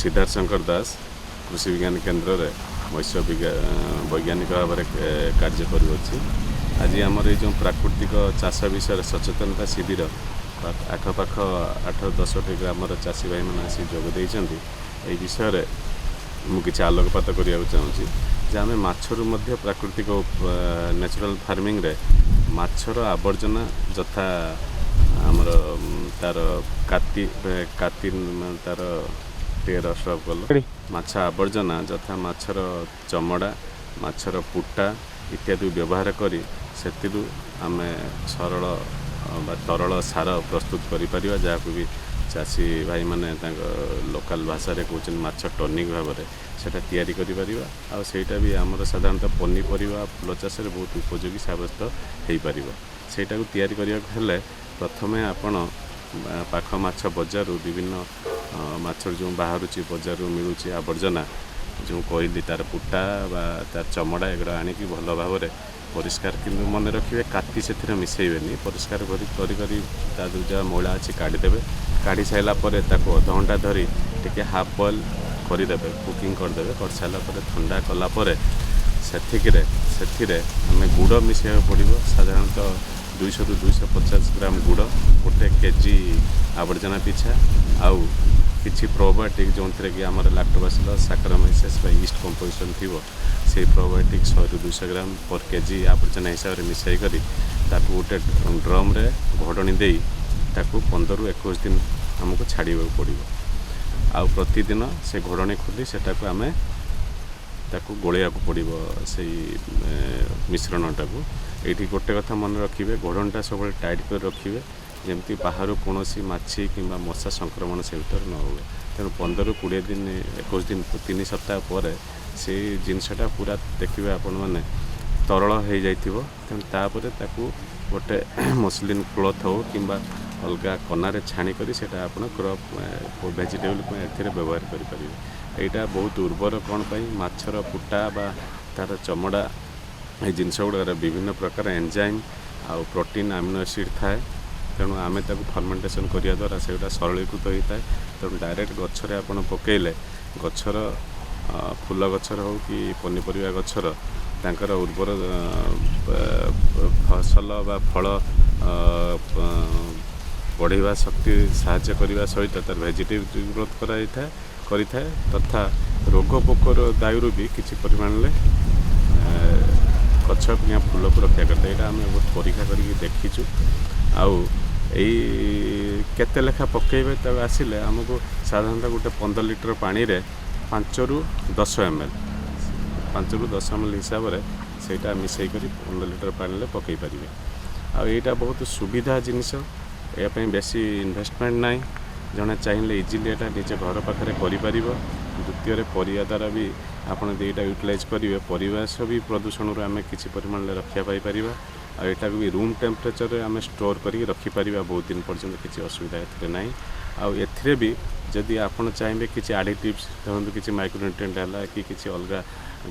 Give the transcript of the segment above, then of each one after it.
सिद्धार्थ शंकर दास कृषि विज्ञान केन्द्र में मत्स्य वैज्ञानिक भाव में कार्य करुँच। आज आमर ये जो प्राकृतिक चाष विषय सचेतनता शिविर आखपाख 8-10 ग्रामर चाषी भाई मैंने आसी जोगदे ये विषय मुझे आलोकपात करने चाहूँगी जे आम माछरू प्राकृतिक नेचुरल फार्मिंग रे माछर आवर्जना यथा आमर तार काती तार रसव कल माछ आवर्जना यथा माछर चमड़ा माछर पुटा इत्यादि व्यवहार करी से आम सरल तरल सार प्रस्तुत करिपरिबा जहाँ भी चाषी भाई माने लोकल भाषा रे कहते माछ टनिक भाव में सेटा तैयारी करिपरिबा आ सेटा भी आमर साधारणतः पनीपरिबा फूल चाष बहुत उपयोगी साब्यस्त हो पार सेटा को तैयारी करने हेले प्रथमे आपण पाख माछ बजार विभिन्न माछ जो बाहर बजार मिलूँ आवर्जना जो कहली तार पुटा बा तार चमड़ा एगुड़ा आणिकी भल भाव में परिष्कार किंतु मन रखिए काटी से मिसेबेनी परिष्कार करी जहाँ मैला अच्छी काढ़ीदेवे काढ़ी सारापर अधघंटा धरी टे हाफ बॉयल करदे कुकिंग करदे कर सारापर ठंडा कलापर से आम गुड़ मिसेगा पड़ो साधारणतः 200 ରୁ 250 ग्राम गुड़ गोटे केजी आवर्जना पिछा आउ किसी प्रोबायोटिक जो थे कि आम लैक्टोबैसिलस साक्रोमाइसिस ईस्ट कंपोजिशन थी से प्रोबायोटिक 100 ରୁ 200 ग्राम पर केजी आवर्जना हिसाब से मिसाई करी गोटे ड्रम रे घोड़नी दे 15 ରୁ 21 दिन आमको छाड़ा पड़ो आउ प्रतिदिन से घोड़नी खोली सेटा को आम गोलिया पड़ो से मिश्रणटा को ये गोटे कथा मन रखिए घोड़नटा सब टाइट कर रखिए जमती बाहर कौन माछी कि मशा संक्रमण से भर न हुए तेणु 15 ରୁ 20 दिन 21 दिन 3 सप्ताह पर से जिनसटा पूरा देखिए आपण मैंने तरल हो जाइथिबो तेणु तापर ताकू गोटे मसलिन क्लथ हो कि अलग कनारे छाणी करी सेटा आपण क्रॉप वेजिटेबल एथिरे व्यवहार करि परिबे। एटा बहुत उर्वर कौन पाई माछर पुटा बा तार चमड़ा ये जिनस गुड़ार विभिन्न प्रकार एंजाइम आउ प्रोटीन अमीनो एसिड थाए तेणु आम फर्मेंटेशन करिया द्वारा से सरलीकृत होता है तेणु डायरेक्ट गच्छरे आपण पकेले गच्छर फूल गच्छर हो कि पनीपरिया गच्छर तांकर उर्वर फसल बा फल बढ़ेवा शक्ति साहाय्य करने सहित तार वेजिटेटिव ग्रोथ करि थाए तथा रोग पोकर दायु भी किसी परिमाण गछ या फूल को रक्षा करता है। आम बहुत परीक्षा करके देखीचु आउ केते लेखा पकेबे तब आसिले आमको साधारणतः गोटे 15 लीटर पानी रे 5 ରୁ 10 ml 5 ରୁ 10 ml हिसाब से मिसई कर 15 लीटर पानी रे पकई पारिबे। आ एटा बहुत सुविधा जिनिस यापाई बेसी इन्वेस्टमेंट ना जड़े चाहिए इजिली एटा निजे घर पाखे कर। द्वितीय परिया द्वारा भी आपड़ दुईटा यूटिलाइज करेंगे परिवेश भी प्रदूषण आम किसी परिमाण रक्षा पाई आटा भी रूम टेम्परेचर आम स्टोर करके रखिपर बहुत दिन पर्यटन किसी असुविधा ए ना आउ भी जदि आपड़ चाहिए किसी एडिटिव्स देखो किसी माइक्रोन्यूट्रिएंट है कि किसी अलग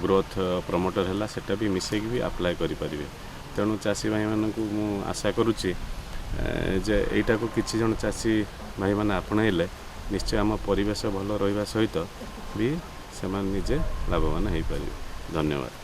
ग्रोथ प्रमोटर है सेटा भी मिसेक भी अप्लाई करें। तेणु चाषी भाई मानक मु आशा करुच्ची जे एटा को किसी जन चाषी भाई मैंने आपणाइले निश्चय आम परिवेश भल रहा सहित भी से निजे लाभवान हो पारे। धन्यवाद।